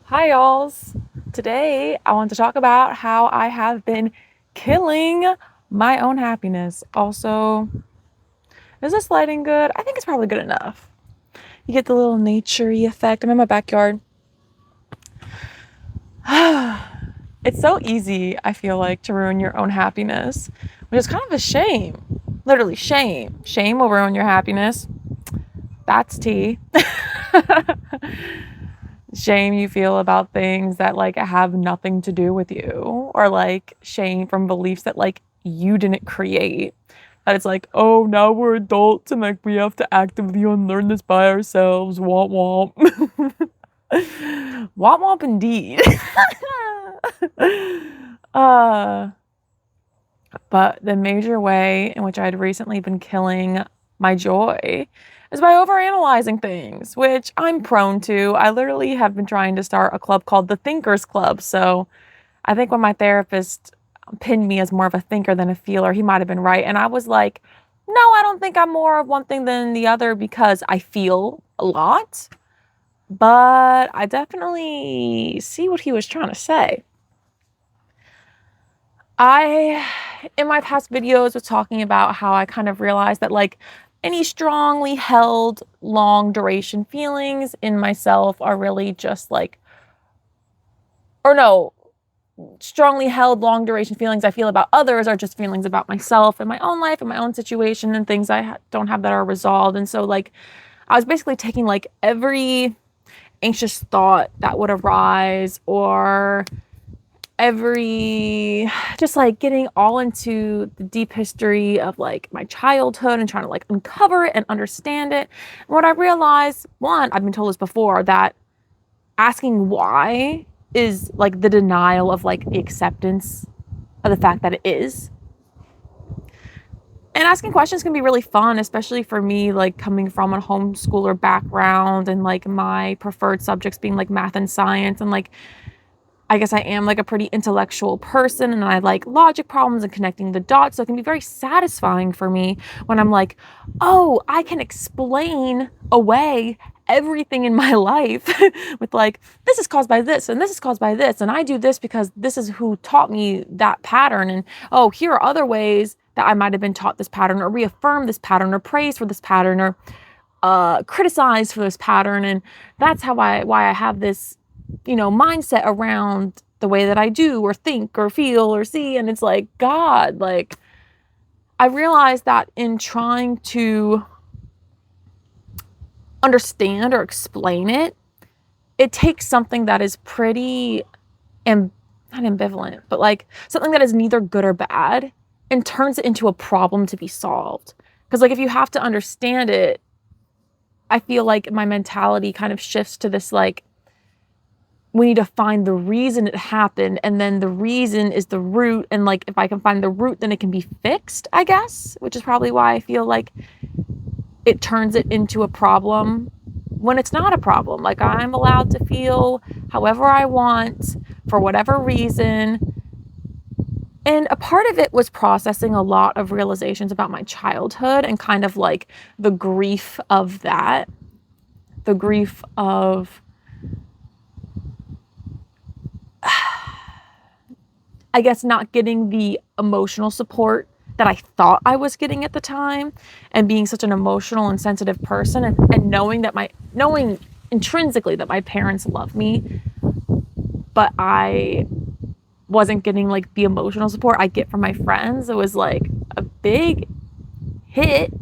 Hi, y'alls. Today, I want to talk about how I have been killing my own happiness. Also, is this lighting good? I think it's probably good enough. You get the little nature-y effect. I'm in my backyard. It's so easy, I feel like, to ruin your own happiness, which is kind of a shame. Literally, shame. Shame will ruin your happiness. That's tea. Shame you feel about things that like have nothing to do with you, or like shame from beliefs that like you didn't create, that it's like, oh, now we're adults and like we have to actively unlearn this by ourselves. Womp womp. Womp womp indeed. uh but the major way in which I'd recently been killing my joy is by overanalyzing things, which I'm prone to. I literally have been trying to start a club called the Thinkers Club. So I think when my therapist pinned me as more of a thinker than a feeler, he might have been right. And I was like, no, I don't think I'm more of one thing than the other because I feel a lot. But I definitely see what he was trying to say. I, in my past videos, was talking about how I kind of realized that, like, any strongly held long duration feelings in myself are really just like, or no, strongly held long duration feelings I feel about others are just feelings about myself and my own life and my own situation and things I don't have that are resolved. And so, like, I was basically taking like every anxious thought that would arise, or every just like getting all into the deep history of like my childhood and trying to like uncover it and understand it. And what I realized, one, I've been told this before, that asking why is like the denial of like the acceptance of the fact that it is. And asking questions can be really fun, especially for me, like coming from a homeschooler background and like my preferred subjects being like math and science, and like I guess I am like a pretty intellectual person and I like logic problems and connecting the dots. So it can be very satisfying for me when I'm like, oh, I can explain away everything in my life with like, this is caused by this and this is caused by this. And I do this because this is who taught me that pattern. And oh, here are other ways that I might have been taught this pattern, or reaffirm this pattern, or praise for this pattern, or criticize for this pattern. And that's why I have this mindset around the way that I do or think or feel or see. And it's like, God, like, I realized that in trying to understand or explain it, it takes something that is pretty, not ambivalent, but like something that is neither good or bad, and turns it into a problem to be solved. Because like if you have to understand it, I feel like my mentality kind of shifts to this like, we need to find the reason it happened, and then the reason is the root, and like if I can find the root then it can be fixed, I guess, which is probably why I feel like it turns it into a problem when it's not a problem. Like, I'm allowed to feel however I want for whatever reason. And a part of it was processing a lot of realizations about my childhood and kind of like the grief of that, the grief of I guess not getting the emotional support that I thought I was getting at the time, and being such an emotional and sensitive person, and knowing intrinsically that my parents love me, but I wasn't getting like the emotional support I get from my friends. It was like a big hit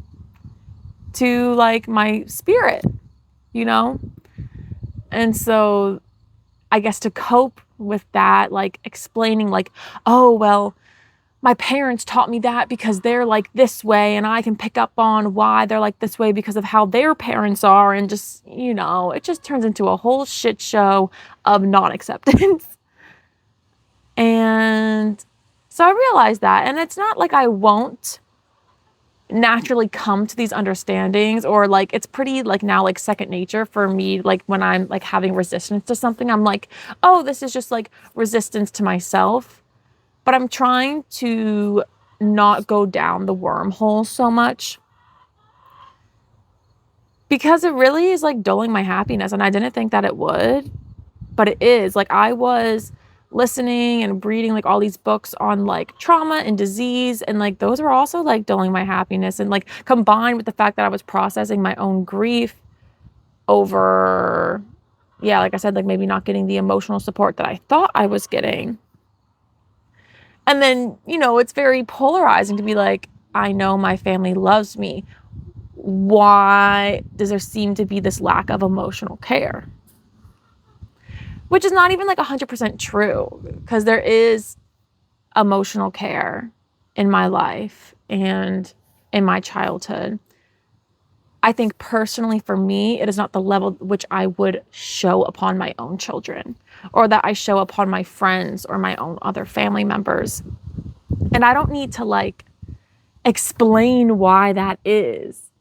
to like my spirit, you know? And so I guess to cope with that, like explaining like, oh, well, my parents taught me that because they're like this way, and I can pick up on why they're like this way because of how their parents are, and just, it just turns into a whole shit show of non-acceptance. And so I realized that, and it's not like I won't naturally come to these understandings, or like it's pretty like now like second nature for me, like when I'm like having resistance to something, I'm like, oh, this is just like resistance to myself. But I'm trying to not go down the wormhole so much, because it really is like dulling my happiness, and I didn't think that it would, but it is. Like, I was listening and reading like all these books on like trauma and disease, and like those were also like dulling my happiness, and like combined with the fact that I was processing my own grief over, yeah, like I said, like maybe not getting the emotional support that I thought I was getting. And then, you know, it's very polarizing to be like, I know my family loves me. Why does there seem to be this lack of emotional care? Which is not even like 100% true, because there is emotional care in my life and in my childhood. I think personally for me, it is not the level which I would show upon my own children, or that I show upon my friends or my own other family members. And I don't need to like explain why that is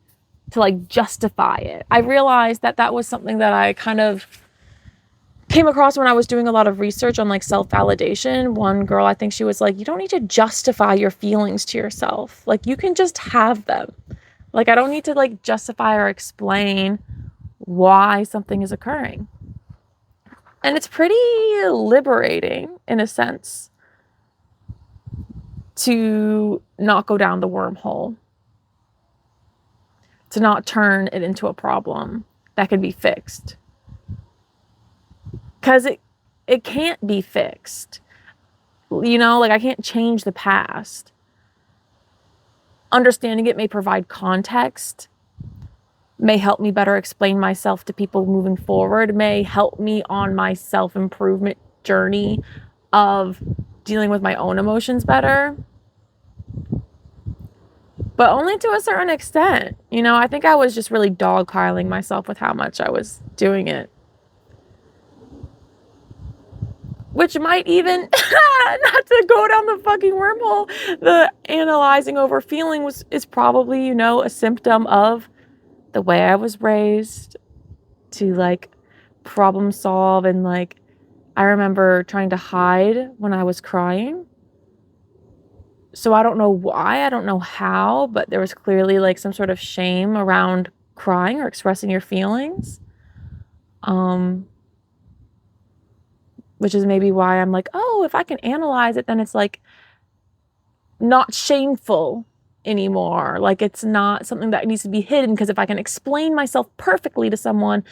to like justify it. I realized that that was something that I kind of came across when I was doing a lot of research on like self-validation. One girl, I think she was like, you don't need to justify your feelings to yourself. Like, you can just have them. Like, I don't need to like justify or explain why something is occurring. And it's pretty liberating in a sense to not go down the wormhole, to not turn it into a problem that can be fixed. Because it can't be fixed. You know, like, I can't change the past. Understanding it may provide context, may help me better explain myself to people moving forward, may help me on my self-improvement journey of dealing with my own emotions better. But only to a certain extent. You know, I think I was just really dogpiling myself with how much I was doing it. Which might even, not to go down the fucking wormhole, the analyzing over feeling is probably, you know, a symptom of the way I was raised to like problem solve. And like, I remember trying to hide when I was crying. So I don't know why, I don't know how, but there was clearly like some sort of shame around crying or expressing your feelings. Which is maybe why I'm like, oh, if I can analyze it, then it's like not shameful anymore. Like, it's not something that needs to be hidden, because if I can explain myself perfectly to someone,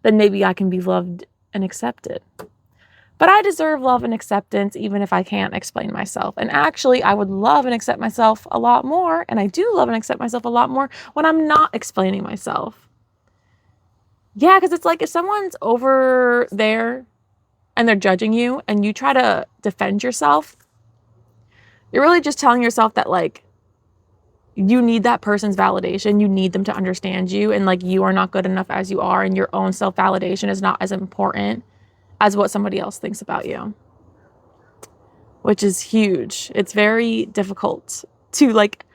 then maybe I can be loved and accepted. But I deserve love and acceptance even if I can't explain myself. And actually, I would love and accept myself a lot more, and I do love and accept myself a lot more when I'm not explaining myself. Yeah, because it's like if someone's over there and they're judging you and you try to defend yourself, you're really just telling yourself that like you need that person's validation. You need them to understand you, and like you are not good enough as you are, and your own self-validation is not as important as what somebody else thinks about you, which is huge. It's very difficult to like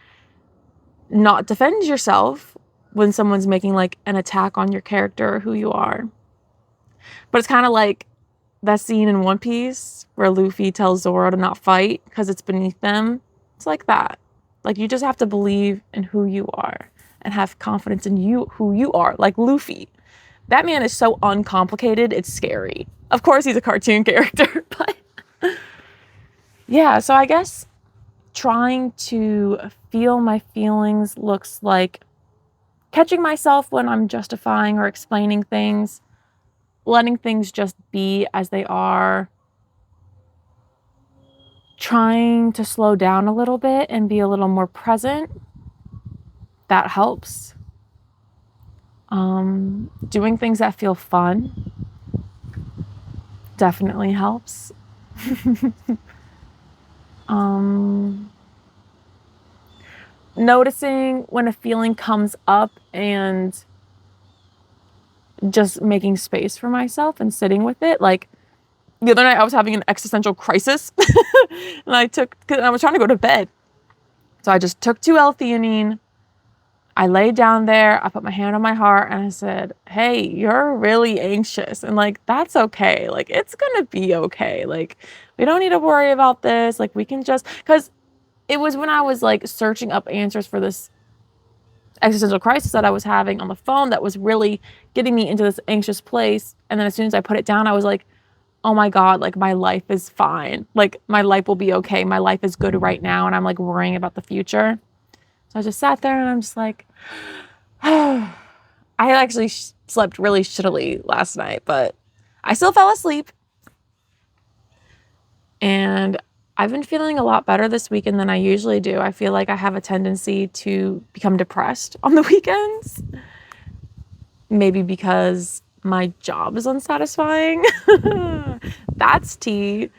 not defend yourself when someone's making like an attack on your character or who you are. But it's kind of like that scene in One Piece where Luffy tells Zoro to not fight because it's beneath them. It's like that. Like, you just have to believe in who you are and have confidence in you, who you are. Like Luffy. That man is so uncomplicated, it's scary. Of course, he's a cartoon character, but yeah, so I guess trying to feel my feelings looks like catching myself when I'm justifying or explaining things, letting things just be as they are, trying to slow down a little bit and be a little more present. That helps. Doing things that feel fun definitely helps. Noticing when a feeling comes up and just making space for myself and sitting with it. Like, the other night I was having an existential crisis and I was trying to go to bed. So I just took 2 L-theanine. I laid down there, I put my hand on my heart, and I said, hey, you're really anxious. And like, that's okay. Like, it's gonna be okay. Like, we don't need to worry about this. Like, we can just, because it was when I was like searching up answers for this existential crisis that I was having on the phone that was really getting me into this anxious place. And then as soon as I put it down, I was like, oh my God, like my life is fine. Like my life will be okay. My life is good right now. And I'm like worrying about the future. So I just sat there and I'm just like, I actually slept really shittily last night, but I still fell asleep. And I've been feeling a lot better this weekend than I usually do. I feel like I have a tendency to become depressed on the weekends. Maybe because my job is unsatisfying. That's tea.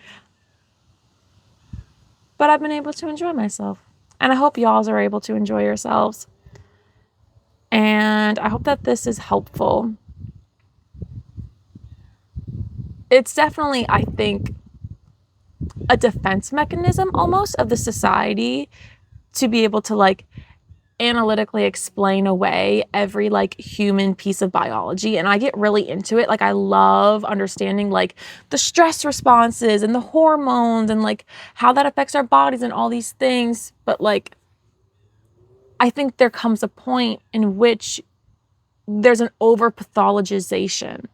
But I've been able to enjoy myself. And I hope y'all are able to enjoy yourselves. And I hope that this is helpful. It's definitely, I think, a defense mechanism almost of the society to be able to like analytically explain away every like human piece of biology. And I get really into it. Like I love understanding like the stress responses and the hormones and like how that affects our bodies and all these things. But like, I think there comes a point in which there's an over pathologization.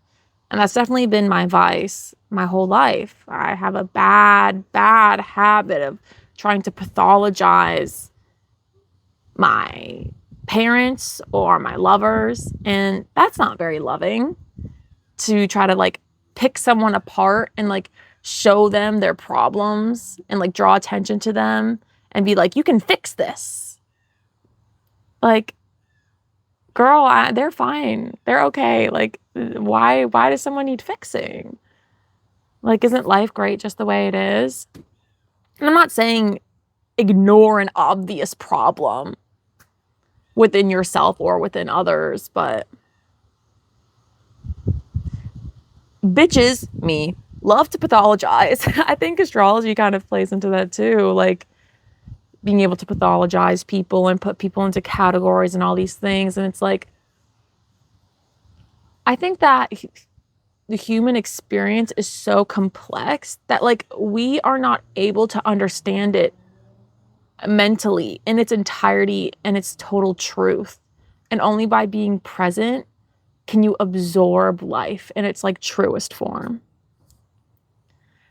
And that's definitely been my vice my whole life. I have a bad habit of trying to pathologize my parents or my lovers. And that's not very loving, to try to like pick someone apart and like show them their problems and like draw attention to them and be like, you can fix this. Like, girl, they're fine. They're okay. Like, why does someone need fixing? Like, isn't life great just the way it is? And I'm not saying ignore an obvious problem within yourself or within others, but bitches, me, love to pathologize. I think astrology kind of plays into that too. Like, being able to pathologize people and put people into categories and all these things. And it's like, I think that the human experience is so complex that like we are not able to understand it mentally in its entirety and its total truth. And only by being present can you absorb life in its like truest form.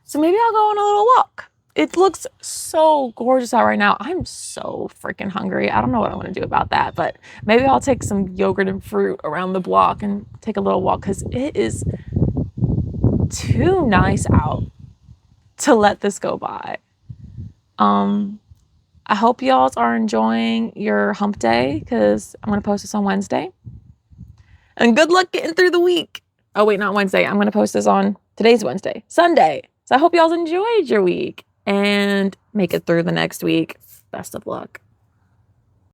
So maybe I'll go on a little walk. It looks so gorgeous out right now. I'm so freaking hungry. I don't know what I'm going to do about that, but maybe I'll take some yogurt and fruit around the block and take a little walk because it is too nice out to let this go by. I hope y'all are enjoying your hump day because I'm going to post this on Wednesday. And good luck getting through the week. Oh, wait, not Wednesday. I'm going to post this on today's Wednesday, Sunday. So I hope y'all enjoyed your week and make it through the next week. Best of luck.